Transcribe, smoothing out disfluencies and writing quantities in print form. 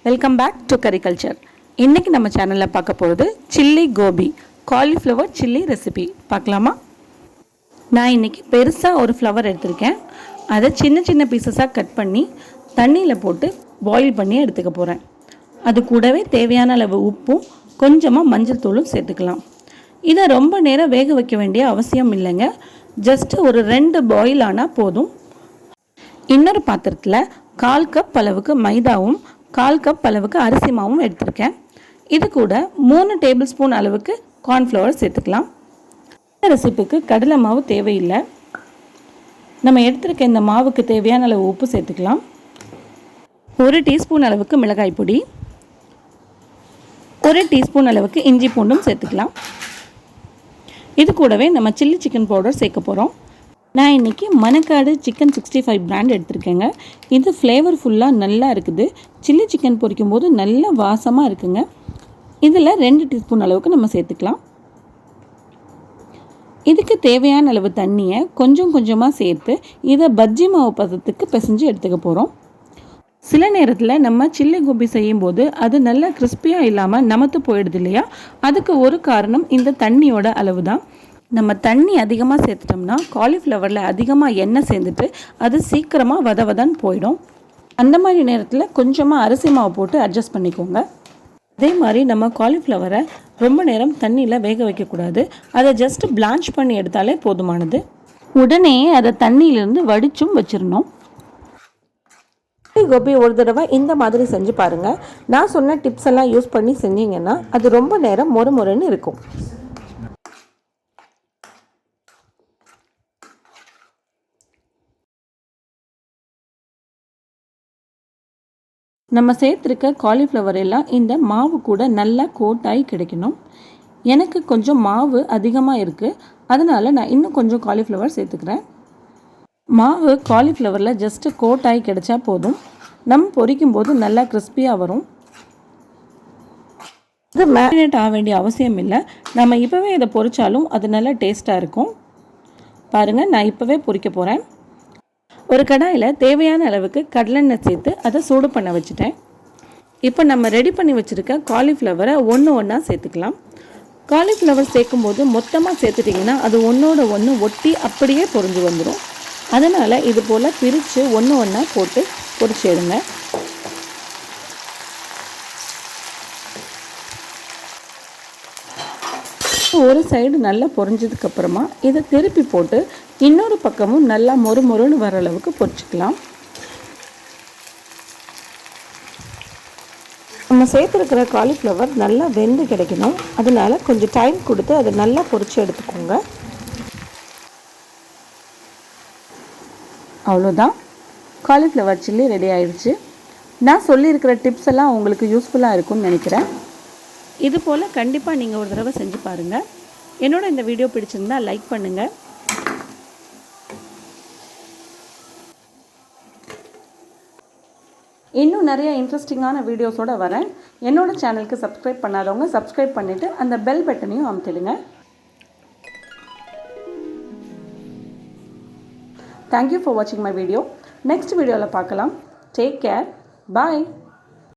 Welcome back to கரிகல்ச்சர். இன்றைக்கி நம்ம சேனலில் பார்க்க போகிறது chilli gobi cauliflower chilli recipe பார்க்கலாமா? நான் இன்றைக்கி பெருசாக ஒரு ஃப்ளவர் எடுத்திருக்கேன். அதை சின்ன சின்ன பீசஸாக கட் பண்ணி தண்ணியில் போட்டு பாயில் பண்ணி எடுத்துக்க போகிறேன். அது கூடவே தேவையான அளவு உப்பும் கொஞ்சமாக மஞ்சள் தூளும் சேர்த்துக்கலாம். இதை ரொம்ப நேரம் வேக வைக்க வேண்டிய அவசியம் இல்லைங்க. ஜஸ்ட்டு ஒரு 2 பாயில் ஆனால் போதும். இன்னொரு பாத்திரத்தில் 1/4 கப் அளவுக்கு மைதாவும் 1/4 கப் அளவுக்கு அரிசி மாவும் எடுத்திருக்கேன். இது கூட 3 டேபிள் ஸ்பூன் அளவுக்கு கார்ன்ஃப்ளவர் சேர்த்துக்கலாம். இந்த ரெசிபிக்கு கடலை மாவு தேவையில்லை. நம்ம எடுத்திருக்க இந்த மாவுக்கு தேவையான அளவு உப்பு சேர்த்துக்கலாம். 1 டீஸ்பூன் அளவுக்கு மிளகாய் பொடி, 1 டீஸ்பூன் அளவுக்கு இஞ்சி பூண்டும் சேர்த்துக்கலாம். இது கூடவே நம்ம சில்லி சிக்கன் பவுடர் சேர்க்க போகிறோம். நான் இன்றைக்கி மணக்காடு சிக்கன் 65 பிராண்ட் எடுத்திருக்கேங்க. இது ஃப்ளேவர்ஃபுல்லாக நல்லா இருக்குது. சில்லி சிக்கன் பொரிக்கும் போது நல்ல வாசமாக இருக்குங்க. இதில் 2 டீஸ்பூன் அளவுக்கு நம்ம சேர்த்துக்கலாம். இதுக்கு தேவையான அளவு தண்ணியை கொஞ்சம் கொஞ்சமாக சேர்த்து இதை பஜ்ஜி மாவு பதத்துக்கு பிசைஞ்சு எடுத்துக்க போகிறோம். சில நேரத்தில் நம்ம சில்லி கோபி செய்யும்போது அது நல்லா கிறிஸ்பியாக இல்லாமல் நமத்து போயிடுது இல்லையா? அதுக்கு ஒரு காரணம் இந்த தண்ணியோட அளவு தான். நம்ம தண்ணி அதிகமாக சேர்த்துட்டோம்னா காலிஃப்ளவரில் அதிகமாக எண்ணெய் சேர்ந்துட்டு அது சீக்கிரமாக வதவதான்னு போயிடும். அந்த மாதிரி நேரத்தில் கொஞ்சமாக அரிசி மாவு போட்டு அட்ஜஸ்ட் பண்ணிக்கோங்க. அதே மாதிரி நம்ம காலிஃப்ளவரை ரொம்ப நேரம் தண்ணியில் வேக வைக்கக்கூடாது. அதை ஜஸ்ட் பிளான்ச் பண்ணி எடுத்தாலே போதுமானது. உடனே அதை தண்ணியிலேருந்து வடிச்சும் வச்சிடணும். கோபி ஒரு தடவை இந்த மாதிரி செஞ்சு பாருங்கள். நான் சொன்ன டிப்ஸ் எல்லாம் யூஸ் பண்ணி செஞ்சீங்கன்னா அது ரொம்ப நேரம் மொறுமொறுன்னு இருக்கும். நம்ம சேர்த்துருக்க காலிஃப்ளவர் எல்லாம் இந்த மாவு கூட நல்லா கோட்டாகி கிடைக்கணும். எனக்கு கொஞ்சம் மாவு அதிகமாக இருக்குது, அதனால் நான் இன்னும் கொஞ்சம் காலிஃப்ளவர் சேர்த்துக்கிறேன். மாவு காலிஃப்ளவரில் ஜஸ்ட்டு கோட்டாகி கிடைச்சா போதும். நம்ம பொரிக்கும் போது நல்லா கிறிஸ்பியாக வரும். இது மேரினேட் ஆக வேண்டிய அவசியம் இல்லை. நம்ம இப்போவே இதை பொரித்தாலும் அது நல்லா டேஸ்ட்டாக இருக்கும். பாருங்கள், நான் இப்போவே பொரிக்க போகிறேன். ஒரு கடாயில் தேவையான அளவுக்கு கடலெண்ணெய் சேர்த்து அதை சூடு பண்ண வச்சுட்டேன். இப்போ நம்ம ரெடி பண்ணி வச்சுருக்க காலிஃப்ளவரை ஒன்றா சேர்த்துக்கலாம். காலிஃப்ளவர் சேர்க்கும்போது மொத்தமாக சேர்த்துட்டிங்கன்னா அது ஒன்றோட ஒன்று ஒட்டி அப்படியே பொரிஞ்சு வந்துடும். அதனால் இது போல் பிரித்து ஒன்றா போட்டு பொரிச்சு எடுங்க. ஒரு சைடு நல்லா பொரிஞ்சதுக்கப்புறமா இதை திருப்பி போட்டு இன்னொரு பக்கமும் நல்லா மொறுமொறுன்னு வர அளவுக்கு பொரிச்சுக்கலாம். நம்ம சேர்த்துருக்கிற காலிஃப்ளவர் நல்லா வெந்து கிடைக்கணும். அதனால கொஞ்சம் டைம் கொடுத்து அதை நல்லா பொரிச்சு எடுத்துக்கோங்க. அவ்வளோதான், காலிஃப்ளவர் சில்லி ரெடி ஆயிடுச்சு. நான் சொல்லியிருக்கிற டிப்ஸ் எல்லாம் உங்களுக்கு யூஸ்ஃபுல்லாக இருக்கும்னு நினைக்கிறேன். இது போல் கண்டிப்பாக நீங்கள் ஒரு தடவை செஞ்சு பாருங்கள். என்னோட இந்த வீடியோ பிடிச்சிருந்தால் லைக் பண்ணுங்கள். இன்னும் நிறைய இன்ட்ரெஸ்டிங்கான வீடியோஸோடு வரேன். என்னோடய சேனலுக்கு சப்ஸ்கிரைப் பண்ணாதவங்க சப்ஸ்கிரைப் பண்ணிவிட்டு அந்த பெல் பட்டனையும் அமுத்திடுங்க. தேங்க்யூ ஃபார் வாட்சிங் மை வீடியோ. நெக்ஸ்ட் வீடியோவில் பார்க்கலாம். Take care. பாய்.